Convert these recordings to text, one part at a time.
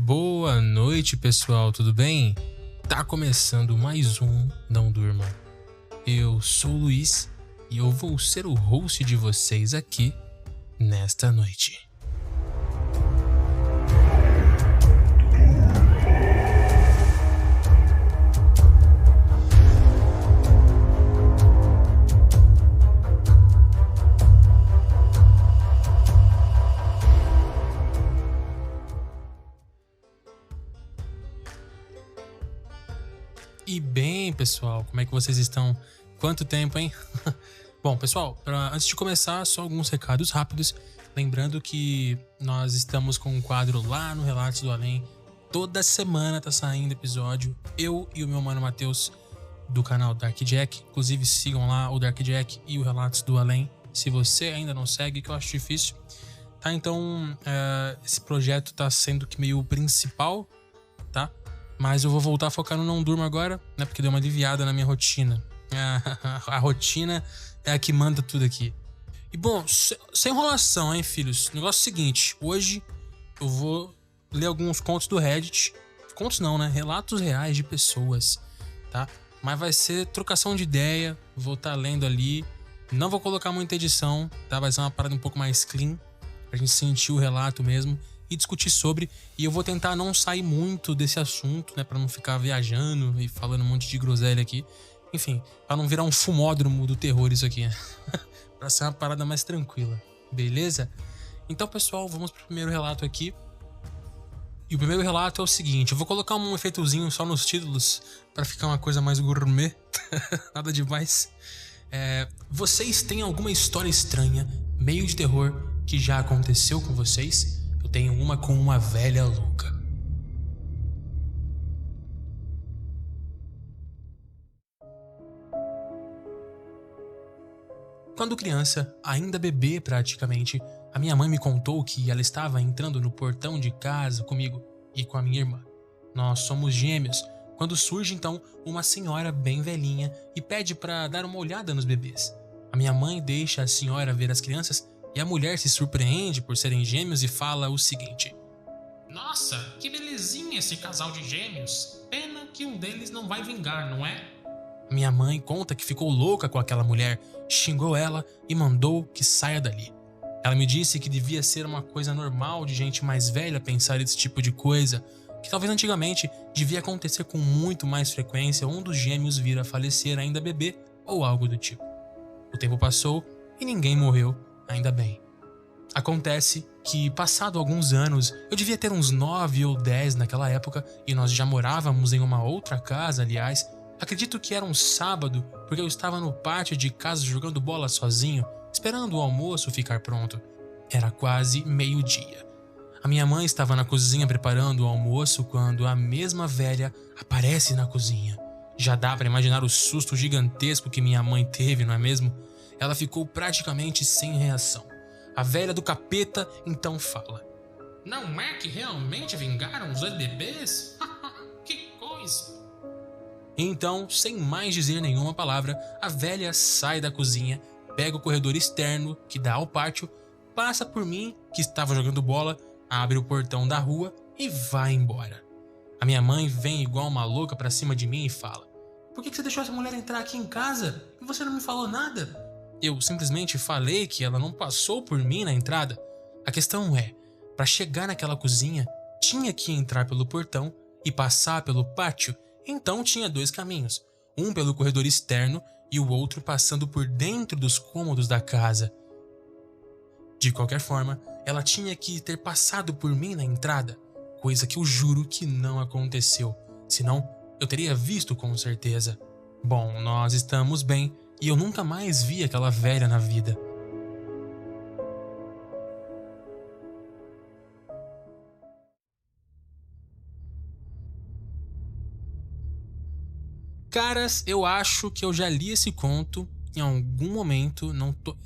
Boa noite, pessoal, tudo bem? Tá começando mais um Não Durma. Eu sou o Luiz e eu vou ser o host de vocês aqui nesta noite. E bem, pessoal, como é que vocês estão? Quanto tempo, hein? Bom, pessoal, antes de começar, só alguns recados rápidos. Lembrando que nós estamos com um quadro lá no Relatos do Além. Toda semana tá saindo episódio. Eu e o meu mano Matheus, do canal Dark Jack. Inclusive, sigam lá o Dark Jack e o Relatos do Além. Se você ainda não segue, que eu acho difícil. Tá, então, esse projeto tá sendo que meio principal, tá? Mas eu vou voltar a focar no Não Durmo agora, né? Porque deu uma aliviada na minha rotina. A rotina é a que manda tudo aqui. E bom, sem enrolação, hein, filhos? O negócio é o seguinte. Hoje eu vou ler alguns contos do Reddit. Contos não, né? Relatos reais de pessoas, tá? Mas vai ser trocação de ideia. Vou estar lendo ali. Não vou colocar muita edição, tá? Vai ser uma parada um pouco mais clean. Pra gente sentir o relato mesmo e discutir sobre, e eu vou tentar não sair muito desse assunto, né, pra não ficar viajando e falando um monte de groselha aqui, enfim, pra não virar um fumódromo do terror isso aqui, né? Pra ser uma parada mais tranquila, beleza? Então, pessoal, vamos pro primeiro relato aqui, e o primeiro relato é o seguinte, eu vou colocar um efeitozinho só nos títulos, pra ficar uma coisa mais gourmet, nada demais. Vocês têm alguma história estranha, meio de terror, que já aconteceu com vocês? Eu tenho uma com uma velha louca. Quando criança, ainda bebê praticamente, a minha mãe me contou que ela estava entrando no portão de casa comigo e com a minha irmã. Nós somos gêmeos, quando surge então uma senhora bem velhinha e pede para dar uma olhada nos bebês. A minha mãe deixa a senhora ver as crianças e a mulher se surpreende por serem gêmeos e fala o seguinte: Nossa, que belezinha esse casal de gêmeos. Pena que um deles não vai vingar, não é? Minha mãe conta que ficou louca com aquela mulher, xingou ela e mandou que saia dali. Ela me disse que devia ser uma coisa normal de gente mais velha pensar esse tipo de coisa, que talvez antigamente devia acontecer com muito mais frequência um dos gêmeos vir a falecer ainda bebê ou algo do tipo. O tempo passou e ninguém morreu. Ainda bem. Acontece que, passado alguns anos, eu devia ter uns 9 ou 10 naquela época e nós já morávamos em uma outra casa, aliás. Acredito que era um sábado, porque eu estava no pátio de casa jogando bola sozinho, esperando o almoço ficar pronto. Era quase meio-dia. A minha mãe estava na cozinha preparando o almoço quando a mesma velha aparece na cozinha. Já dá para imaginar o susto gigantesco que minha mãe teve, não é mesmo? Ela ficou praticamente sem reação. A velha do capeta então fala: Não é que realmente vingaram os dois bebês? Que coisa! Então, sem mais dizer nenhuma palavra, a velha sai da cozinha, pega o corredor externo que dá ao pátio, passa por mim, que estava jogando bola, abre o portão da rua e vai embora. A minha mãe vem igual uma louca pra cima de mim e fala: Por que você deixou essa mulher entrar aqui em casa? E você não me falou nada? Eu simplesmente falei que ela não passou por mim na entrada. A questão é, para chegar naquela cozinha, tinha que entrar pelo portão e passar pelo pátio, então tinha dois caminhos, um pelo corredor externo e o outro passando por dentro dos cômodos da casa. De qualquer forma, ela tinha que ter passado por mim na entrada, coisa que eu juro que não aconteceu, senão eu teria visto com certeza. Bom, nós estamos bem, e eu nunca mais vi aquela velha na vida. Caras, eu acho que eu já li esse conto em algum momento.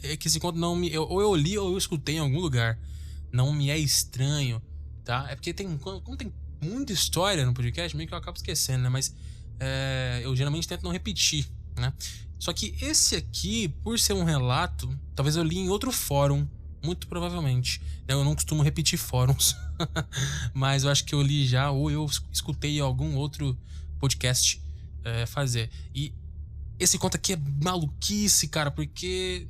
É que esse conto não me... ou eu li ou eu escutei em algum lugar. Não me é estranho, tá? É porque como tem muita história no podcast, meio que eu acabo esquecendo, né? Mas eu geralmente tento não repetir, né? Só que esse aqui, por ser um relato, talvez eu li em outro fórum, Muito provavelmente. Eu não costumo repetir fóruns. Mas eu acho que eu li já, ou eu escutei algum outro podcast fazer. E esse conto aqui é maluquice, cara, porque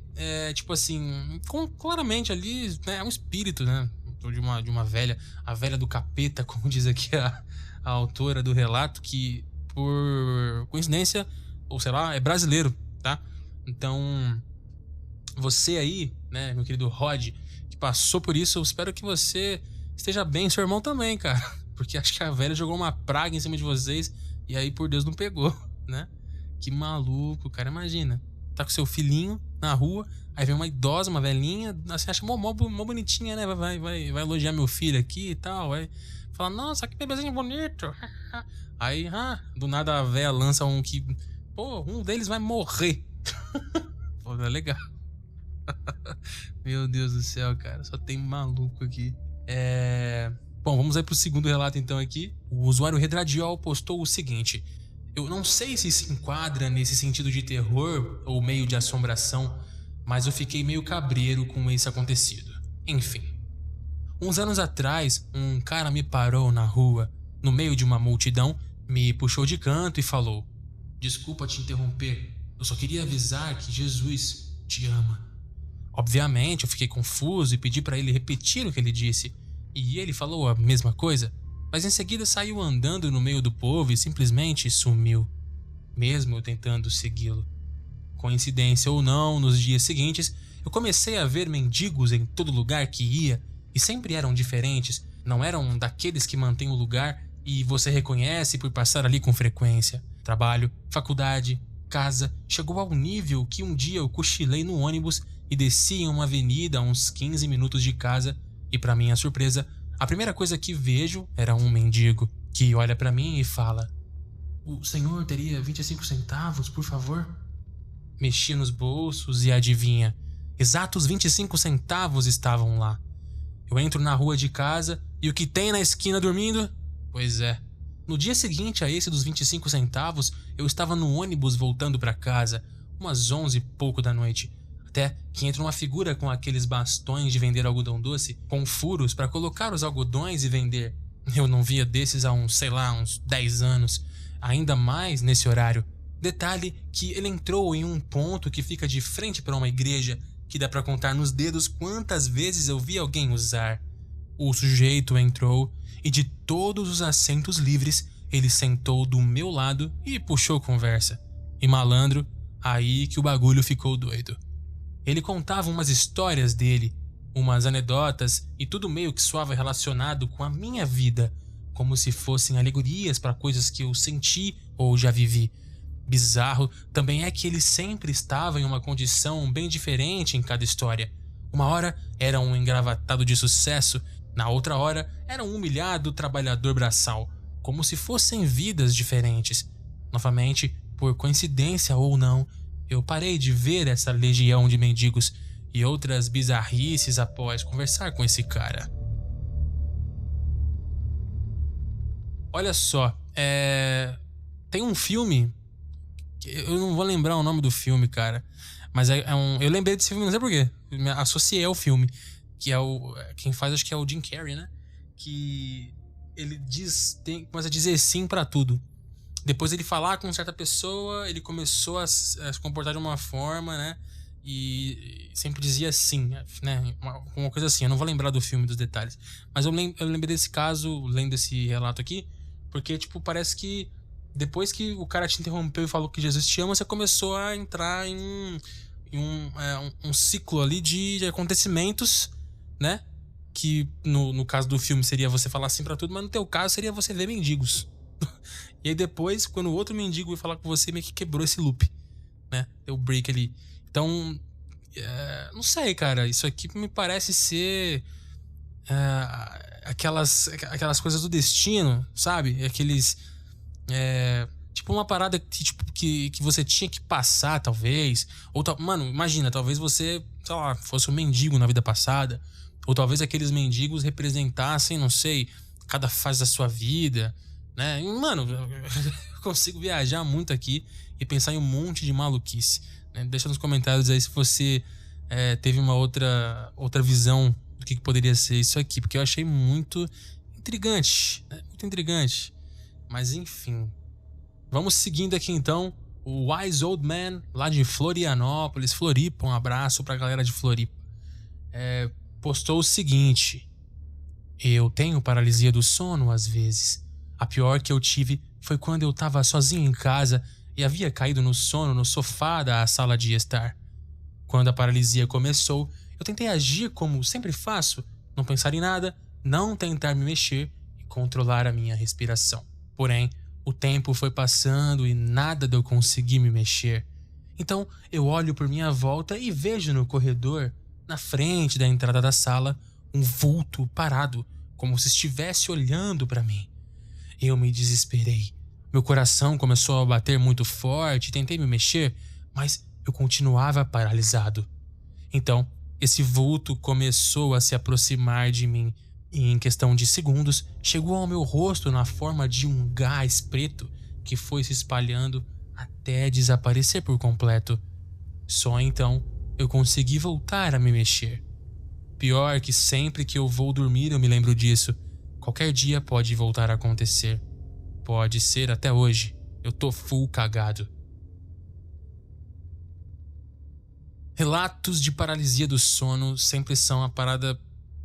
tipo assim, claramente ali, né, é um espírito, né? De uma velha, a velha do capeta, como diz aqui a autora do relato, que por coincidência, ou sei lá, é brasileiro, tá? Então, você aí, né, meu querido Rod, que passou por isso, eu espero que você esteja bem, seu irmão também, cara. Porque acho que a velha jogou uma praga em cima de vocês e aí, por Deus, não pegou, né? Que maluco, cara. Imagina, tá com seu filhinho na rua, aí vem uma idosa, uma velhinha, assim, acha mó bonitinha, né? Vai elogiar meu filho aqui e tal, vai falar, nossa, que bebezinho bonito. Aí, do nada a velha lança um que, pô, um deles vai morrer. Pô, é legal. Meu Deus do céu, cara, só tem maluco aqui. Bom, vamos aí pro segundo relato então aqui. O usuário Redradiol postou o seguinte: eu não sei se se enquadra nesse sentido de terror ou meio de assombração, mas eu fiquei meio cabreiro com esse acontecido. Enfim. Uns anos atrás, um cara me parou na rua, no meio de uma multidão, me puxou de canto e falou: desculpa te interromper, eu só queria avisar que Jesus te ama. Obviamente, eu fiquei confuso e pedi pra ele repetir o que ele disse, e ele falou a mesma coisa, mas em seguida saiu andando no meio do povo e simplesmente sumiu, mesmo eu tentando segui-lo. Coincidência ou não, nos dias seguintes, eu comecei a ver mendigos em todo lugar que ia, e sempre eram diferentes, não eram daqueles que mantêm o lugar e você reconhece por passar ali com frequência. Trabalho, faculdade, casa, chegou ao nível que um dia eu cochilei no ônibus e desci em uma avenida a uns 15 minutos de casa e, para minha surpresa, a primeira coisa que vejo era um mendigo que olha para mim e fala: o senhor teria 25 centavos, por favor? Mexi nos bolsos e adivinha, exatos 25 centavos estavam lá. Eu entro na rua de casa e o que tem na esquina dormindo? Pois é. No dia seguinte a esse dos 25 centavos, eu estava no ônibus voltando para casa, umas 11 e pouco da noite. Até que entra uma figura com aqueles bastões de vender algodão doce, com furos para colocar os algodões e vender. Eu não via desses há uns 10 anos, ainda mais nesse horário. Detalhe que ele entrou em um ponto que fica de frente para uma igreja, que dá para contar nos dedos quantas vezes eu vi alguém usar. O sujeito entrou e de todos os assentos livres, ele sentou do meu lado e puxou conversa. E malandro, aí que o bagulho ficou doido. Ele contava umas histórias dele, umas anedotas e tudo meio que soava relacionado com a minha vida, como se fossem alegorias para coisas que eu senti ou já vivi. Bizarro também é que ele sempre estava em uma condição bem diferente em cada história. Uma hora era um engravatado de sucesso, na outra hora era um humilhado trabalhador braçal, como se fossem vidas diferentes. Novamente, por coincidência ou não, eu parei de ver essa legião de mendigos e outras bizarrices após conversar com esse cara. Olha só, tem um filme, eu não vou lembrar o nome do filme, cara, mas eu lembrei desse filme, não sei porquê, me associei ao filme, que quem faz acho que é o Jim Carrey, né? Que ele começa a dizer sim pra tudo. Depois ele falar com certa pessoa, ele começou a se comportar de uma forma, né? E sempre dizia sim, né? Uma coisa assim, eu não vou lembrar do filme, dos detalhes. Mas eu lembrei desse caso, lendo esse relato aqui, porque, tipo, parece que depois que o cara te interrompeu e falou que Jesus te ama, você começou a entrar em um ciclo ali de acontecimentos, né? Que no caso do filme seria você falar sim pra tudo, mas no teu caso seria você ver mendigos. E aí depois, quando o outro mendigo ia falar com você, meio que quebrou esse loop, né? Deu break ali. Então, não sei, cara. Isso aqui me parece ser aquelas coisas do destino, sabe? Aqueles... tipo uma parada que você tinha que passar, talvez. Mano, imagina, talvez você, sei lá, fosse um mendigo na vida passada. Ou talvez aqueles mendigos representassem, não sei, cada fase da sua vida, né? E, mano, eu consigo viajar muito aqui e pensar em um monte de maluquice, né? Deixa nos comentários aí se você teve uma outra visão do que poderia ser isso aqui, porque eu achei muito intrigante, né? Muito intrigante. Mas enfim, vamos seguindo aqui então. O Wise Old Man, lá de Florianópolis, Floripa, um abraço pra galera de Floripa, postou o seguinte: eu tenho paralisia do sono às vezes. A pior que eu tive foi quando eu tava sozinho em casa e havia caído no sono no sofá da sala de estar. Quando a paralisia começou, eu tentei agir como sempre faço, não pensar em nada, não tentar me mexer e controlar a minha respiração. Porém, o tempo foi passando e nada de eu conseguir me mexer. Então, eu olho por minha volta e vejo no corredor, na frente da entrada da sala, um vulto parado, como se estivesse olhando para mim. Eu me desesperei. Meu coração começou a bater muito forte, tentei me mexer, mas eu continuava paralisado. Então, esse vulto começou a se aproximar de mim e, em questão de segundos, chegou ao meu rosto na forma de um gás preto que foi se espalhando até desaparecer por completo. Só então eu consegui voltar a me mexer. Pior que sempre que eu vou dormir eu me lembro disso. Qualquer dia pode voltar a acontecer. Pode ser até hoje. Eu tô full cagado. Relatos de paralisia do sono sempre são a parada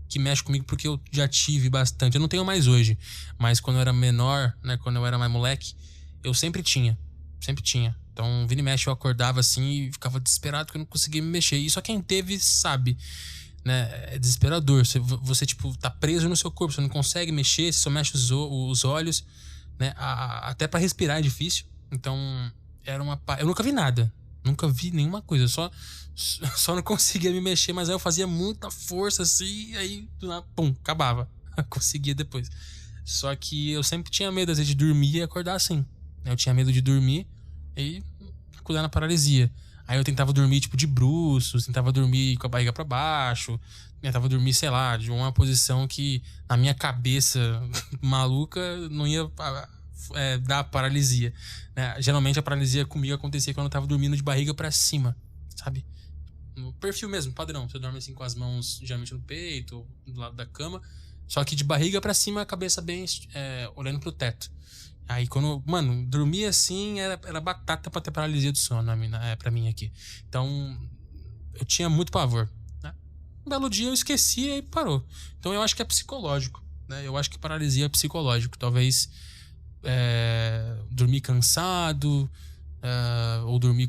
que mexe comigo porque eu já tive bastante. Eu não tenho mais hoje, mas quando eu era menor, né, quando eu era mais moleque, eu sempre tinha. Sempre tinha. Então, vira e mexe, eu acordava assim e ficava desesperado porque eu não conseguia me mexer. E só quem teve sabe, né? É desesperador. Você tipo, tá preso no seu corpo, você não consegue mexer, você só mexe os olhos, né? Até pra respirar é difícil. Então, eu nunca vi nada. Nunca vi nenhuma coisa. Só não conseguia me mexer, mas aí eu fazia muita força assim, e aí, pum, acabava. Conseguia depois. Só que eu sempre tinha medo, às vezes, de dormir e acordar assim. Eu tinha medo de dormir e acordar na paralisia. Aí eu tentava dormir, tipo, de bruços, tentava dormir com a barriga pra baixo, tentava dormir, sei lá, de uma posição que, na minha cabeça maluca, não ia dar paralisia, né? Geralmente a paralisia comigo acontecia quando eu tava dormindo de barriga pra cima, sabe? No perfil mesmo, padrão. Você dorme assim com as mãos geralmente no peito, ou do lado da cama, só que de barriga pra cima, a cabeça bem olhando pro teto. Aí quando, mano, dormia assim, era batata pra ter paralisia do sono pra mim aqui. Então, eu tinha muito pavor, né? Um belo dia eu esqueci e parou. Então eu acho que é psicológico, né? Eu acho que paralisia é psicológico. Talvez dormir cansado, ou dormir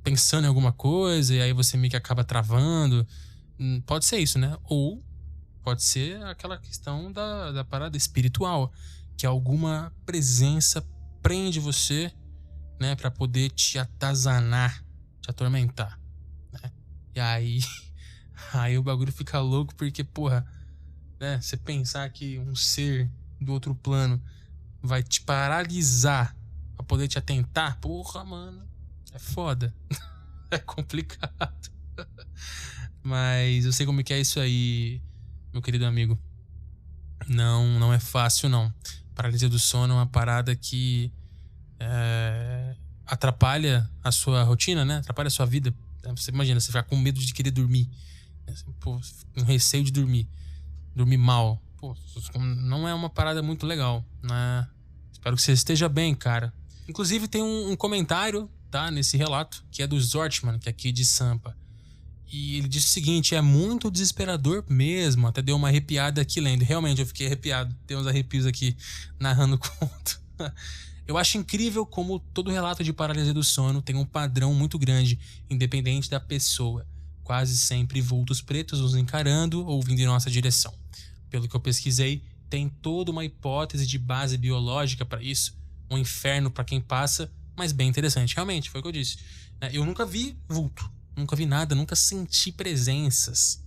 pensando em alguma coisa, e aí você meio que acaba travando. Pode ser isso, né? Ou pode ser aquela questão da parada espiritual, que alguma presença prende você, né, pra poder te atazanar, te atormentar, né? E aí o bagulho fica louco porque, porra, né, você pensar que um ser do outro plano vai te paralisar pra poder te atentar, porra, mano, é foda. É complicado. Mas eu sei como que é isso aí, meu querido amigo. Não é fácil, não. Paralisia do sono é uma parada que atrapalha a sua rotina, né? Atrapalha a sua vida. Você imagina, você ficar com medo de querer dormir. Pô, com receio de dormir. Dormir mal. Pô, não é uma parada muito legal, né? Espero que você esteja bem, cara. Inclusive tem um comentário, tá? Nesse relato, que é do Zortman, que é aqui de Sampa. E ele disse o seguinte: é muito desesperador mesmo. Até deu uma arrepiada aqui lendo. Realmente, eu fiquei arrepiado. Tem uns arrepios aqui narrando o conto. Eu acho incrível como todo relato de paralisia do sono tem um padrão muito grande, independente da pessoa. Quase sempre vultos pretos nos encarando ou vindo em nossa direção. Pelo que eu pesquisei, tem toda uma hipótese de base biológica para isso. Um inferno para quem passa, mas bem interessante. Realmente, foi o que eu disse. Eu nunca vi vulto. Nunca vi nada, nunca senti presenças,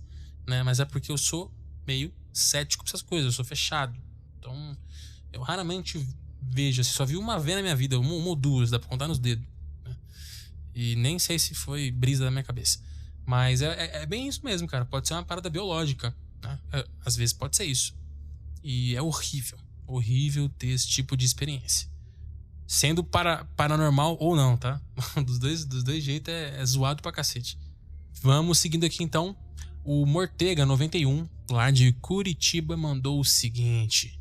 né? Mas é porque eu sou meio cético pra essas coisas, eu sou fechado. Então, eu raramente vejo, assim, só vi uma vez na minha vida, uma ou duas, dá pra contar nos dedos, né? E nem sei se foi brisa da minha cabeça. Mas é bem isso mesmo, cara. Pode ser uma parada biológica, né? Às vezes pode ser isso. E é horrível. Horrível ter esse tipo de experiência. Sendo paranormal ou não, tá? Dos dois jeitos é zoado pra cacete. Vamos seguindo aqui então. O Mortega91, lá de Curitiba, mandou o seguinte: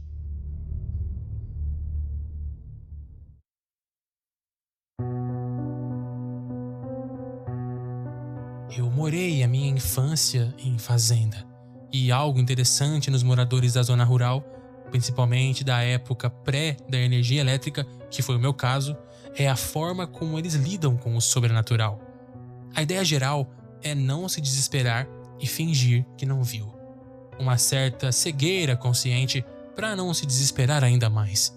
eu morei a minha infância em fazenda, e algo interessante nos moradores da zona rural, principalmente da época pré da energia elétrica, que foi o meu caso, é a forma como eles lidam com o sobrenatural. A ideia geral é não se desesperar e fingir que não viu. Uma certa cegueira consciente para não se desesperar ainda mais.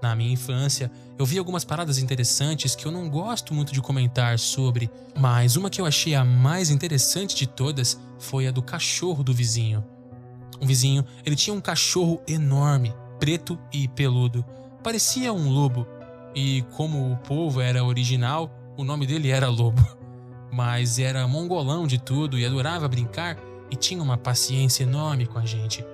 Na minha infância, eu vi algumas paradas interessantes que eu não gosto muito de comentar sobre, mas uma que eu achei a mais interessante de todas foi a do cachorro do vizinho. Um vizinho, ele tinha um cachorro enorme, preto e peludo. Parecia um lobo, e como o povo era original, o nome dele era Lobo. Mas era mongolão de tudo e adorava brincar e tinha uma paciência enorme com a gente.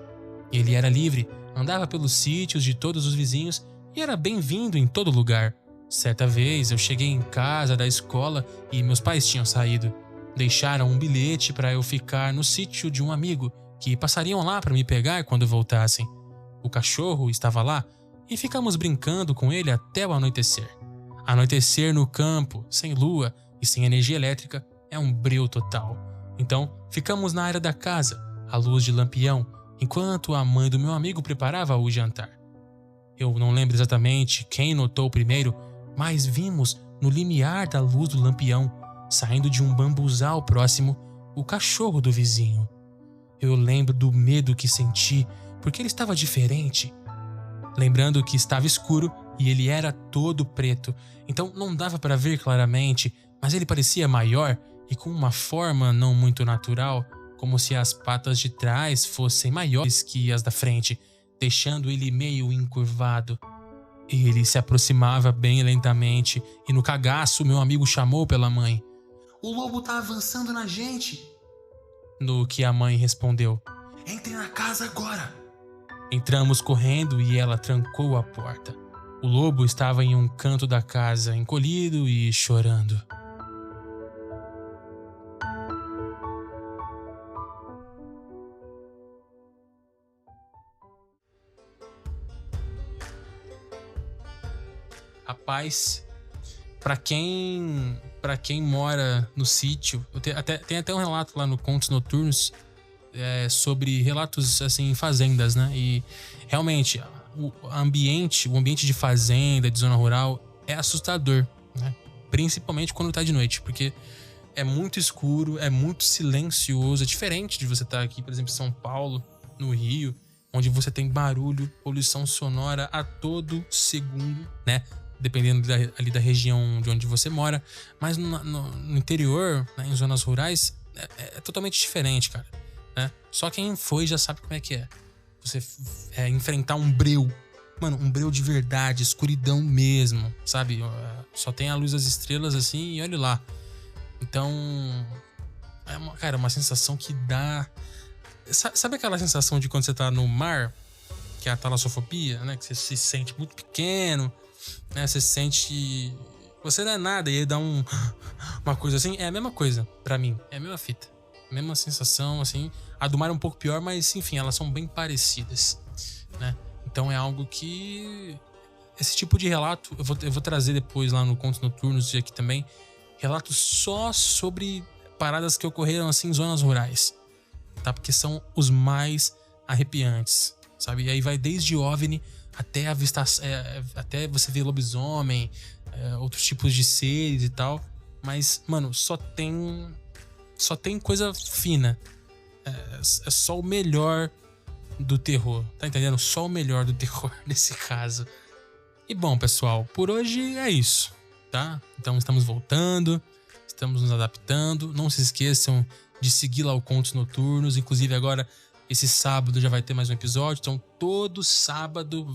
Ele era livre, andava pelos sítios de todos os vizinhos e era bem-vindo em todo lugar. Certa vez eu cheguei em casa da escola e meus pais tinham saído. Deixaram um bilhete para eu ficar no sítio de um amigo, que passariam lá para me pegar quando voltassem. O cachorro estava lá e ficamos brincando com ele até o anoitecer. Anoitecer no campo, sem lua e sem energia elétrica, é um breu total. Então, ficamos na área da casa, à luz de lampião, enquanto a mãe do meu amigo preparava o jantar. Eu não lembro exatamente quem notou primeiro, mas vimos no limiar da luz do lampião, saindo de um bambuzal próximo, o cachorro do vizinho. Eu lembro do medo que senti, porque ele estava diferente. Lembrando que estava escuro e ele era todo preto, então não dava para ver claramente, mas ele parecia maior e com uma forma não muito natural, como se as patas de trás fossem maiores que as da frente, deixando ele meio encurvado. Ele se aproximava bem lentamente e no cagaço meu amigo chamou pela mãe. O lobo tá avançando na gente. No que a mãe respondeu: Entre na casa agora. Entramos correndo e ela trancou a porta. O lobo estava em um canto da casa, encolhido e chorando. Rapaz, pra quem mora no sítio, tem até um relato lá no Contos Noturnos sobre relatos assim em fazendas, né? E realmente o ambiente de fazenda, de zona rural é assustador, né? Principalmente quando tá de noite, porque é muito escuro, é muito silencioso, é diferente de você estar aqui, por exemplo, em São Paulo, no Rio, onde você tem barulho, poluição sonora a todo segundo, né? Dependendo ali da região de onde você mora. Mas no interior, né, em zonas rurais, é totalmente diferente, cara, né? Só quem foi já sabe como é que é. Você enfrentar um breu. Mano, um breu de verdade, escuridão mesmo, sabe? Só tem a luz das estrelas assim e olha lá. Então, cara, uma sensação que dá... Sabe aquela sensação de quando você tá no mar, que é a talassofobia, né? Que você se sente muito pequeno, né? Você sente... Você não é nada e aí dá uma coisa assim. É a mesma coisa pra mim, é a mesma fita. Mesma sensação, assim. A do mar é um pouco pior, mas enfim, elas são bem parecidas, né? Então é algo que... Esse tipo de relato, eu vou trazer depois lá no Contos Noturnos e aqui também, relatos só sobre paradas que ocorreram assim em zonas rurais, tá? Porque são os mais arrepiantes, sabe? E aí vai desde OVNI até até você ver lobisomem, outros tipos de seres e tal. Mas, mano, só tem coisa fina. É só o melhor do terror, tá entendendo? Só o melhor do terror nesse caso. E bom, pessoal, por hoje é isso, tá? Então estamos voltando, estamos nos adaptando. Não se esqueçam de seguir lá o Contos Noturnos. Inclusive agora, esse sábado já vai ter mais um episódio. Então todo sábado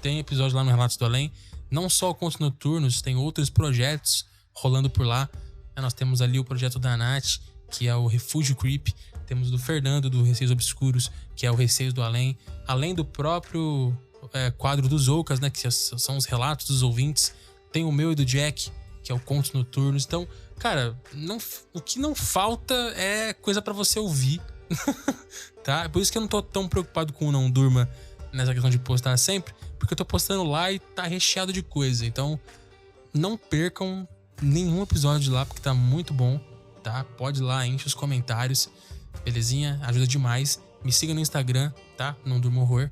tem episódio lá no Relatos do Além. Não só o Contos Noturnos, tem outros projetos rolando por lá. Nós temos ali o projeto da Nath, que é o Refúgio Creep. Temos do Fernando, do Receios Obscuros, que é o Receios do Além. Além do próprio quadro dos Oucas, né, que são os relatos dos ouvintes. Tem o meu e do Jack, que é o Contos Noturnos. Então, cara, o que não falta é coisa pra você ouvir, tá? Por isso que eu não tô tão preocupado com o Não Durma nessa questão de postar sempre, porque eu tô postando lá e tá recheado de coisa. Então, não percam nenhum episódio de lá, porque tá muito bom, tá? Pode ir lá, enche os comentários, belezinha? Ajuda demais. Me siga no Instagram, tá? Não Durma Horror.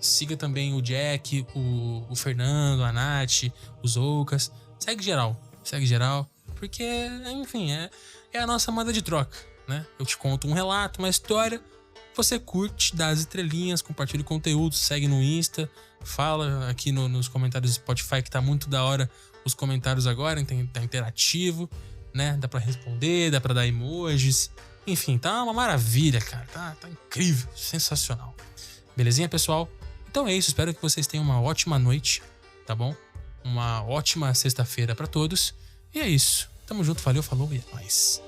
Siga também o Jack, o Fernando, a Nath, os Oucas. Segue geral, porque, enfim, é a nossa moeda de troca, né? Eu te conto um relato, uma história, você curte, dá as estrelinhas, compartilha o conteúdo, segue no Insta, fala aqui nos comentários do Spotify que tá muito da hora os comentários agora, tá interativo, né? Dá pra responder, dá pra dar emojis, enfim, tá uma maravilha, cara, tá incrível, sensacional. Belezinha, pessoal? Então é isso, espero que vocês tenham uma ótima noite, tá bom? Uma ótima sexta-feira pra todos. E é isso. Tamo junto, valeu, falou e é nóis.